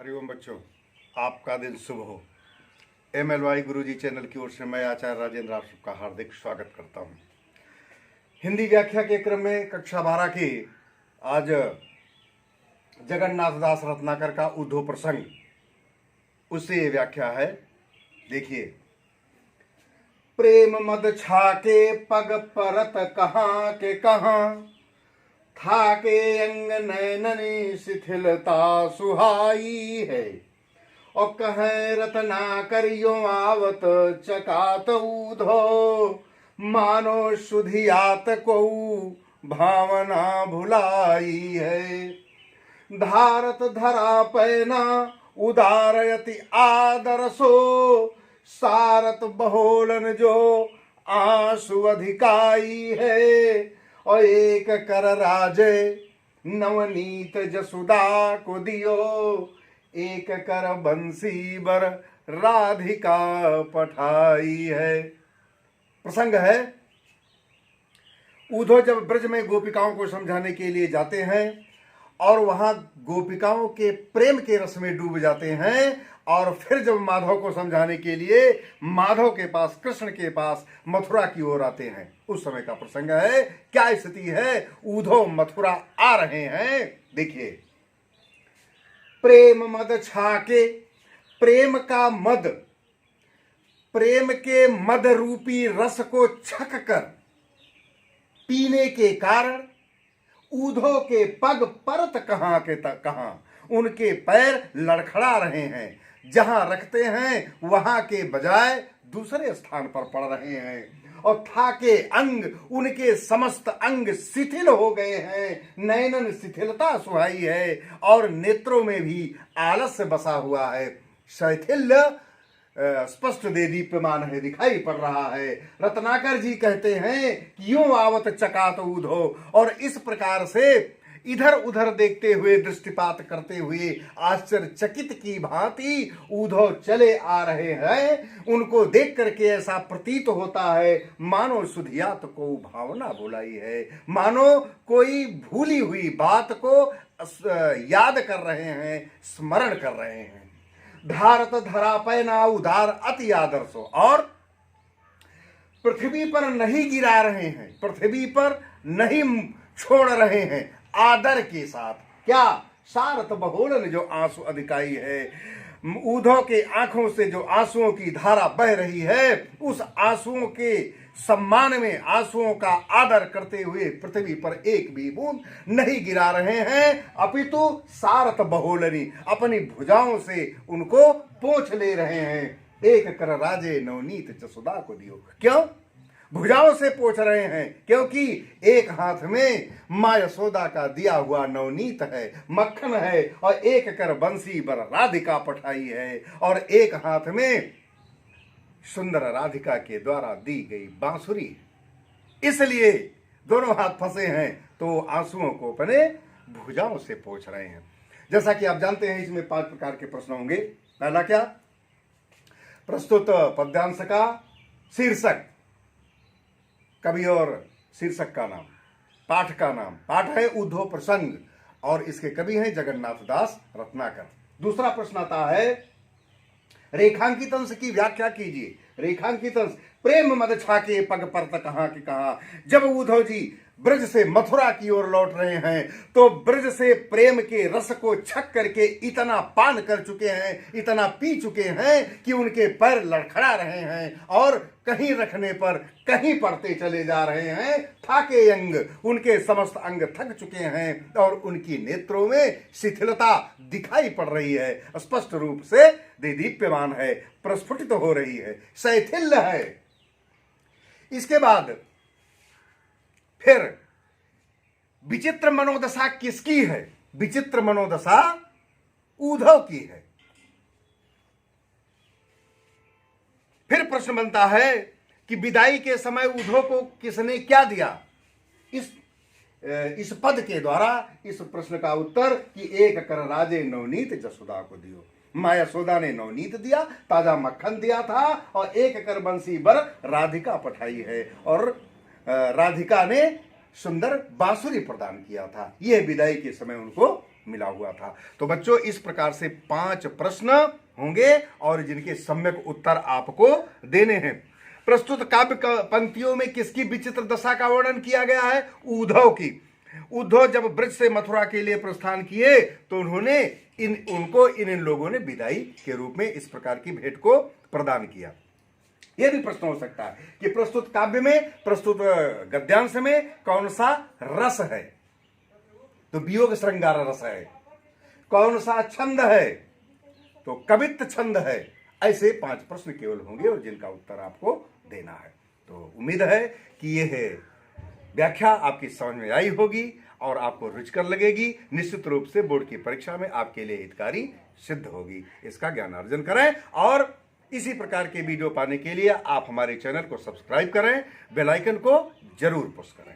हरिओम बच्चों, आपका दिन शुभ हो। MLY गुरुजी चैनल की ओर से मैं आचार्य राजेंद्र आप सबका हार्दिक स्वागत करता हूं। हिंदी व्याख्या के क्रम में कक्षा 12 की आज जगन्नाथ दास रत्नाकर का उद्धव प्रसंग, उससे ये व्याख्या है। देखिए, प्रेम मद छाके पग परत कहाँ के कहाँ, था के अंग नैननी शिथिलता सुहाई है। और कहे रतना करियो आवत चकात ऊधो, मानो सुधियात को भावना भुलाई है। धारत धरा पैना उदारयति आदरसो, सारत बहोलन जो आंसू अधिकाई है। और एक कर राजे नवनीत जसुदा को दियो, एक कर बंसी बर राधिका पठाई है। प्रसंग है, उद्धव जब ब्रज में गोपिकाओं को समझाने के लिए जाते हैं और वहां गोपिकाओं के प्रेम के रस में डूब जाते हैं, और फिर जब माधव को समझाने के लिए माधव के पास, कृष्ण के पास मथुरा की ओर आते हैं, उस समय का प्रसंग है। क्या स्थिति है? उद्धव मथुरा आ रहे हैं। देखिए, प्रेम मद छाके, प्रेम का मद, प्रेम के मद रूपी रस को छक कर पीने के कारण उद्धव के पग परत कहां के तक कहां, उनके पैर लड़खड़ा रहे हैं। जहां रखते हैं वहां के बजाय दूसरे स्थान पर पड़ रहे हैं। और थाके अंग, उनके समस्त अंग शिथिल हो गए हैं। नैनन शिथिलता सुहाई है, और नेत्रों में भी आलस्य बसा हुआ है। शैथिल्य स्पष्ट दे दीप्यमान है, दिखाई पड़ रहा है। रत्नाकर जी कहते हैं कि यूं आवत चकात ऊधो, और इस प्रकार से इधर उधर देखते हुए, दृष्टिपात करते हुए आश्चर्यचकित की भांति उद्धव चले आ रहे हैं। उनको देख करके ऐसा प्रतीत होता है मानो सुधियात को भावना भुलाई है, मानो कोई भूली हुई बात को याद कर रहे हैं, स्मरण कर रहे हैं। धारत धरा पैना उदार अति आदर्शो, और पृथ्वी पर नहीं गिरा रहे हैं, पृथ्वी पर नहीं छोड़ रहे हैं, आदर के साथ। क्या? सारत बहोलन जो आंसू अधिकाई है। उद्धव के आंखों से जो आंसुओं की धारा बह रही है, उस आंसुओं के सम्मान में, आंसुओं का आदर करते हुए पृथ्वी पर एक भी बूंद नहीं गिरा रहे हैं, अपितु सारत बहोलनी, अपनी भुजाओं से उनको पोंछ ले रहे हैं। एक कर राजे नवनीत जसुदा को दियो। क्यों भुजाओं से पोंछ रहे हैं? क्योंकि एक हाथ में मां यशोदा का दिया हुआ नवनीत है, मक्खन है, और एक कर बंसी बर राधिका पठाई है, और एक हाथ में सुंदर राधिका के द्वारा दी गई बांसुरी है। इसलिए दोनों हाथ फंसे हैं, तो आंसुओं को अपने भुजाओं से पोंछ रहे हैं। जैसा कि आप जानते हैं, इसमें 5 प्रकार के प्रश्न होंगे। पहला क्या? प्रस्तुत पद्यांश का शीर्षक, कवि और शीर्षक का नाम, पाठ का नाम। पाठ है उद्धव प्रसंग, और इसके कवि हैं जगन्नाथ दास रत्नाकर। दूसरा प्रश्न आता है, रेखांकित अंश की व्याख्या कीजिए। रेखांकित अंश, प्रेम मद छाके पग परत कहां के कहां। जब उद्धव जी ब्रज से मथुरा की ओर लौट रहे हैं, तो ब्रज से प्रेम के रस को छक करके इतना पान कर चुके हैं, इतना पी चुके हैं कि उनके पैर लड़खड़ा रहे हैं, और कहीं रखने पर कहीं पड़ते चले जा रहे हैं। थाके अंग, उनके समस्त अंग थक चुके हैं, और उनकी नेत्रों में शिथिलता दिखाई पड़ रही है, स्पष्ट रूप से दीप्यमान है, प्रस्फुटित हो रही है, शैथिल्य है। इसके बाद फिर विचित्र मनोदशा किसकी है? विचित्र मनोदशा उद्धव की है। प्रश्न बनता है कि विदाई के समय उद्धव को किसने क्या दिया। इस पद के द्वारा इस प्रश्न का उत्तर कि एक कर राजे नवनीत जसुदा को दियो। माँ यशोदा ने नवनीत दिया, ताजा मक्खन दिया था, और एक कर बंसी बर राधिका पठाई है, और राधिका ने सुंदर बांसुरी प्रदान किया था। यह विदाई के समय उनको मिला हुआ था। तो बच्चों, इस प्रकार से 5 प्रश्न होंगे और जिनके सम्यक उत्तर आपको देने हैं। प्रस्तुत काव्य पंक्तियों में किसकी विचित्र दशा का वर्णन किया गया है? उद्धव की। उद्धव जब ब्रज से मथुरा के लिए प्रस्थान किए तो उन्होंने उनको इन लोगों ने विदाई के रूप में इस प्रकार की भेंट को प्रदान किया। यह भी प्रश्न हो सकता है कि प्रस्तुत काव्य में, प्रस्तुत गद्यांश में कौन सा रस है? तो वियोग श्रृंगार रस है। कौन सा छंद है? तो कवित्व छंद है। ऐसे 5 प्रश्न केवल होंगे और जिनका उत्तर आपको देना है। तो उम्मीद है कि यह व्याख्या आपकी समझ में आई होगी और आपको रुचिकर लगेगी। निश्चित रूप से बोर्ड की परीक्षा में आपके लिए हितकारी सिद्ध होगी। इसका ज्ञान अर्जन करें और इसी प्रकार के वीडियो पाने के लिए आप हमारे चैनल को सब्सक्राइब करें, बेल आइकन को जरूर पुश करें।